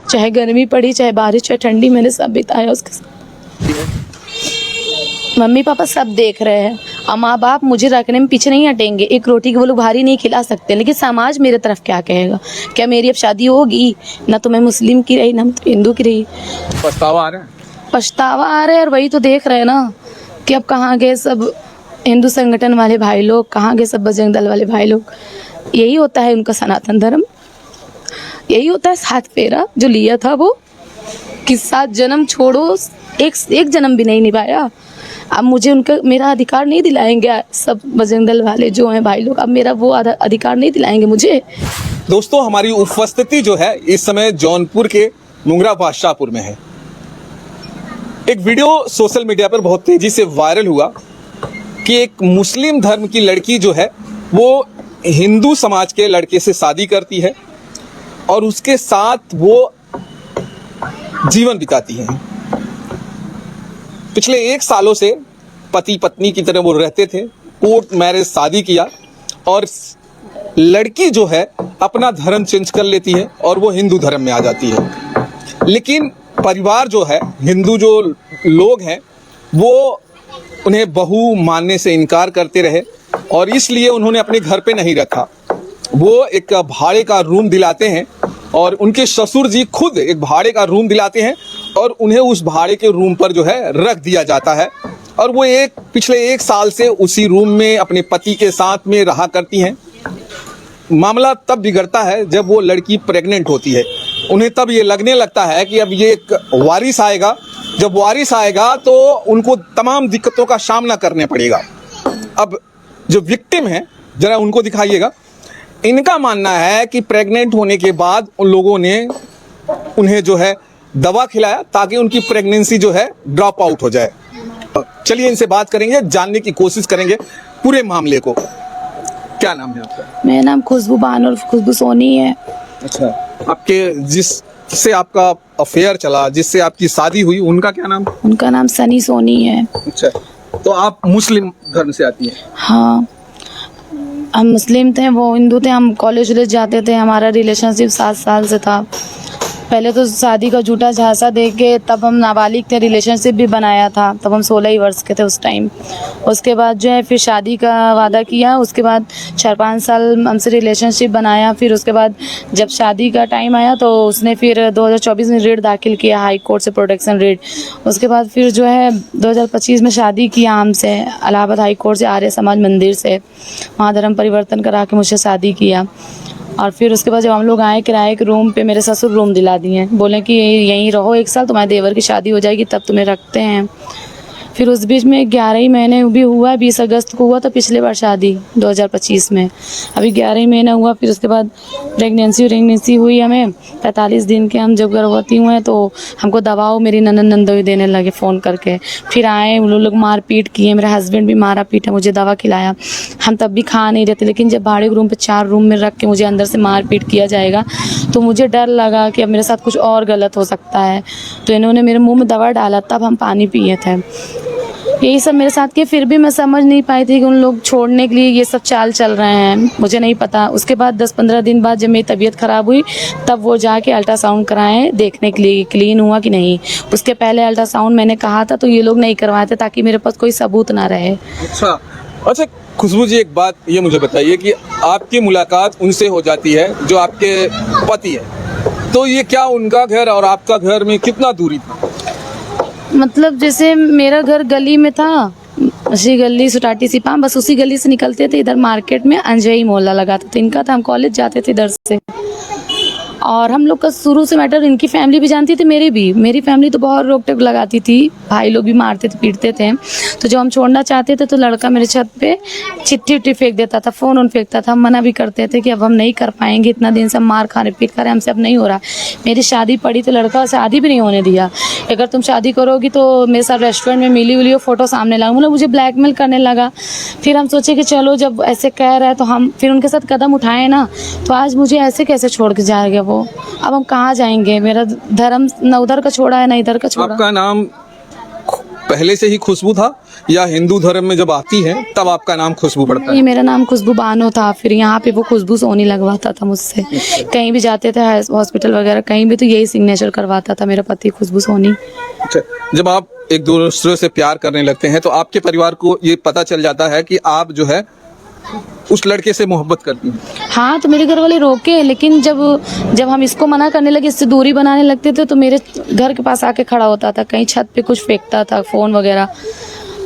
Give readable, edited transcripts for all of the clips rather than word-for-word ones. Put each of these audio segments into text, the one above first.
चाहे गर्मी पड़ी, चाहे बारिश, चाहे ठंडी, मैंने सब बिताया उसके साथ। मम्मी पापा सब देख रहे हैं और माँ बाप मुझे रखने में पीछे नहीं हटेंगे। एक रोटी के वो लोग भारी नहीं खिला सकते, लेकिन समाज मेरे तरफ क्या कहेगा? क्या मेरी अब शादी होगी? ना तो मैं मुस्लिम की रही, ना तो हिंदू की रही। पछतावा आ रहा है? पछतावा आ रहा है, और वही तो देख रहे हैं ना कि अब कहाँ गए सब हिंदू संगठन वाले भाई लोग, कहाँ गए सब बजरंग दल वाले भाई लोग। यही होता है उनका सनातन धर्म, यही होता है 7 फेरा जो लिया था वो, कि 7 जन्म छोड़ो, एक जन्म भी नहीं निभाया। अब मुझे उनका मेरा अधिकार नहीं दिलाएंगे सब बजरंग दल वाले जो हैं भाई लोग, अब मेरा वो अधिकार नहीं दिलाएंगे मुझे। दोस्तों, हमारी उपस्थिति जो है इस समय जौनपुर के मुंगरा बादशाहपुर में है। एक वीडियो सोशल मीडिया पर बहुत तेजी से वायरल हुआ कि एक मुस्लिम धर्म की लड़की जो है वो हिंदू समाज के लड़के से शादी करती है और उसके साथ वो जीवन बिताती है। पिछले 1 सालों से पति पत्नी की तरह वो रहते थे। कोर्ट मैरिज शादी किया और लड़की जो है अपना धर्म चेंज कर लेती है और वो हिंदू धर्म में आ जाती है। लेकिन परिवार जो है, हिंदू जो लोग हैं, वो उन्हें बहू मानने से इनकार करते रहे और इसलिए उन्होंने अपने घर पे नहीं रखा। वो एक भाड़े का रूम दिलाते हैं और उनके ससुर जी खुद एक भाड़े का रूम दिलाते हैं और उन्हें उस भाड़े के रूम पर जो है रख दिया जाता है और वो पिछले 1 साल से उसी रूम में अपने पति के साथ में रहा करती हैं। मामला तब बिगड़ता है जब वो लड़की प्रेग्नेंट होती है। उन्हें तब ये लगने लगता है कि अब ये एक वारिस आएगा, जब वारिस आएगा तो उनको तमाम दिक्कतों का सामना करना पड़ेगा। अब जो विक्टिम है, जरा उनको दिखाइएगा। इनका मानना है कि प्रेग्नेंट होने के बाद उन लोगों ने उन्हें जो है दवा खिलाया ताकि उनकी प्रेगनेंसी जो है ड्रॉप आउट हो जाए। चलिए इनसे बात करेंगे, जानने की कोशिश करेंगे पूरे मामले को। क्या नाम है आपका? मेरा नाम खुशबू बानो, खुशबू सोनी है। अच्छा, आपके जिससे आपका अफेयर चला, जिससे आपकी शादी हुई, उनका क्या नाम? उनका नाम सनी सोनी है। अच्छा, तो आप मुस्लिम धर्म से आती हैं? हाँ, हम मुस्लिम थे, वो हिंदू थे। हम कॉलेज जाते थे, हमारा रिलेशनशिप 7 साल से था। पहले तो शादी का झूठा झांसा दे के तब हम नाबालिग थे, रिलेशनशिप भी बनाया था, तब हम 16 ही वर्ष के थे उस टाइम। उसके बाद जो है फिर शादी का वादा किया, उसके बाद 4-5 साल हमसे रिलेशनशिप बनाया। फिर उसके बाद जब शादी का टाइम आया तो उसने फिर 2024 में रिट दाखिल किया हाई कोर्ट से, प्रोटेक्शन रिट। उसके बाद फिर जो है 2025 में शादी किया हमसे इलाहाबाद हाई कोर्ट से, आर्य समाज मंदिर से, वहाँ धर्म परिवर्तन करा के मुझसे शादी किया। और फिर उसके बाद जब हम लोग आए किराए के रूम पे, मेरे ससुर रूम दिला दिए, बोले कि यहीं रहो 1 साल, तुम्हारे देवर की शादी हो जाएगी तब तुम्हें रखते हैं। फिर उस बीच में 11 ही महीने भी हुआ, 20 अगस्त को हुआ था पिछले बार शादी 2025 में। अभी 11 ही महीना हुआ। फिर उसके बाद प्रेगनेंसी हुई हमें 45 दिन के। हम जब गर्भवती हुए तो हमको दबाव मेरी नंदोई देने लगे फ़ोन करके। फिर आए, उन लोग मारपीट किए, मेरा हस्बैंड भी मारा पीटा, मुझे दवा खिलाया। हम तब भी खा नहीं रहते, लेकिन जब भाड़े के रूम पे 4 रूम में रख के मुझे अंदर से मारपीट किया जाएगा तो मुझे डर लगा कि अब मेरे साथ कुछ और गलत हो सकता है। तो इन्होंने मेरे मुँह में दवा डाला, तब हम पानी पिए थे। यही सब मेरे साथ किए। फिर भी मैं समझ नहीं पाई थी कि उन लोग छोड़ने के लिए ये सब चाल चल रहे हैं, मुझे नहीं पता। उसके बाद 10-15 दिन बाद जब मेरी तबीयत ख़राब हुई तब वो जाके अल्ट्रासाउंड कराएं देखने के लिए क्लीन हुआ कि नहीं। उसके पहले अल्ट्रासाउंड मैंने कहा था तो ये लोग नहीं करवाए थे ताकि मेरे पास कोई सबूत ना रहे। अच्छा खुशबू जी, एक बात ये मुझे बताइए कि आपकी मुलाकात उनसे हो जाती है जो आपके पति है, तो ये क्या उनका घर और आपका घर में कितना दूरी था? मतलब जैसे मेरा घर गली में था, उसी गली सुटाटी सिपाम, बस उसी गली से निकलते थे, इधर मार्केट में अंजई मोहल्ला लगा था, तो इनका था, हम कॉलेज जाते थे इधर से। और हम लोग का शुरू से मैटर, इनकी फैमिली भी जानती थी, मेरी भी। मेरी फैमिली तो बहुत रोक टोक लगाती थी, भाई लोग भी मारते थे, पीटते थे। तो जब हम छोड़ना चाहते थे तो लड़का मेरे छत पे चिट्ठी उट्ठी फेंक देता था, फ़ोन उन फेंकता था। हम मना भी करते थे कि अब हम नहीं कर पाएंगे, इतना दिन से हम मार खा रहे, पीट खा रहे, हमसे अब नहीं हो रहा। मेरी शादी पड़ी तो लड़का शादी भी नहीं होने दिया। अगर तुम शादी करोगी तो मेरे साथ रेस्टोरेंट में मिली हुई फ़ोटो सामने लगा, मतलब मुझे ब्लैकमेल करने लगा। फिर हम सोचे कि चलो जब ऐसे कह रहा है तो हम फिर उनके साथ कदम उठाए ना, तो आज मुझे ऐसे कैसे छोड़ के जाएगा वो। अब हम कहाँ जाएंगे? मेरा धर्म न उधर का छोड़ा है ना इधर का छोड़ा। आपका नाम पहले से ही खुशबू था या हिंदू धर्म में जब आती है तब आपका नाम खुशबू पड़ता ये है? मेरा नाम खुशबू बानो था, फिर यहाँ पे वो खुशबू सोनी लगवाता था मुझसे। कहीं भी जाते थे हॉस्पिटल वगैरह कहीं भी तो यही सिग्नेचर करवाता था मेरा पति खुशबू सोनी। अच्छा, जब आप एक दूसरे से प्यार करने लगते हैं तो आपके परिवार को ये पता चल जाता है कि आप जो है उस लड़के से मोहब्बत करती हैं? हाँ, तो मेरे घर वाले रोके, लेकिन जब हम इसको मना करने लगे, इससे दूरी बनाने लगते थे, तो मेरे घर के पास आके खड़ा होता था, कहीं छत पे कुछ फेंकता था, फ़ोन वगैरह,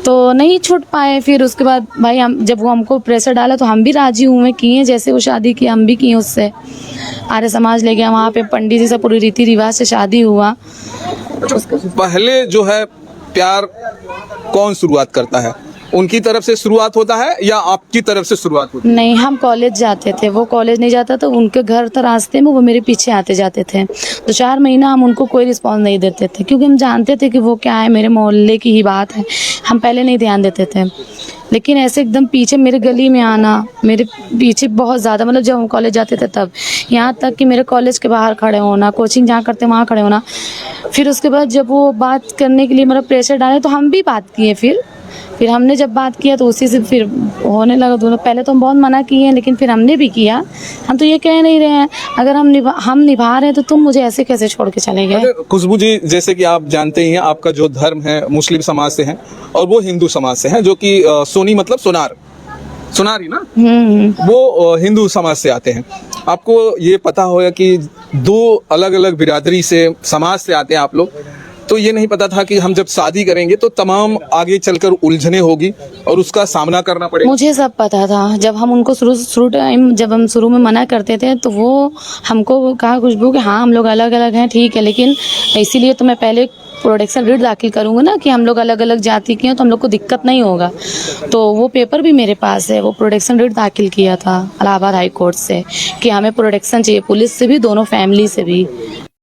तो नहीं छूट पाए। फिर उसके बाद भाई हम जब वो हमको प्रेशर डाला तो हम भी राजी हुए, किए जैसे वो शादी की हम भी किए उससे। आर्य समाज ले गया, वहाँ पे पंडित जी से पूरी रीति रिवाज से शादी हुआ। पहले जो है प्यार कौन शुरुआत करता है? उनकी तरफ से शुरुआत होता है या आपकी तरफ से शुरुआत होती है? नहीं, हम कॉलेज जाते थे, वो कॉलेज नहीं जाता तो उनके घर था रास्ते में, वो मेरे पीछे आते जाते थे। 2-4 महीना हम उनको कोई रिस्पॉन्स नहीं देते थे, क्योंकि हम जानते थे कि वो क्या है, मेरे मोहल्ले की ही बात है, हम पहले नहीं ध्यान देते थे। लेकिन ऐसे एकदम पीछे मेरे गली में आना, मेरे पीछे बहुत ज़्यादा, मतलब जब हम कॉलेज जाते थे तब, यहाँ तक कि मेरे कॉलेज के बाहर खड़े होना, कोचिंग जहाँ करते वहाँ खड़े होना। फिर उसके बाद जब वो बात करने के लिए मेरा प्रेशर डाले तो हम भी बात किए। फिर हमने जब बात किया तो उसी से फिर होने लगा दोनों। पहले तो हम बहुत मना किए हैं, लेकिन फिर हमने भी किया। हम तो ये कह नहीं रहे हैं, अगर हम निभा रहे हैं तो तुम मुझे ऐसे कैसे छोड़ के चले गए। खुशबू जी, जैसे कि आप जानते ही हैं, आपका जो धर्म है मुस्लिम समाज से है और वो हिंदू समाज से है, जो कि सोनी मतलब सोनारी ना, वो हिंदू समाज से आते हैं। आपको ये पता होगा कि 2 अलग अलग बिरादरी से, समाज से आते हैं आप लोग, तो ये नहीं पता था कि हम जब शादी करेंगे तो तमाम आगे चलकर उलझने होगी और उसका सामना करना पड़ेगा। मुझे सब पता था। जब हम उनको जब हम शुरू में मना करते थे तो वो हमको कहा खुशबू कि हाँ हम लोग अलग अलग हैं, ठीक है, लेकिन इसीलिए तो मैं पहले प्रोटेक्शन रिट दाखिल करूँगा ना कि हम लोग अलग अलग जाति के हैं तो हम लोग को दिक्कत नहीं होगा। तो वो पेपर भी मेरे पास है, वो प्रोटेक्शन रिट दाखिल किया था इलाहाबाद हाई कोर्ट से कि हमें प्रोटेक्शन चाहिए, पुलिस से भी, दोनों फैमिली से भी।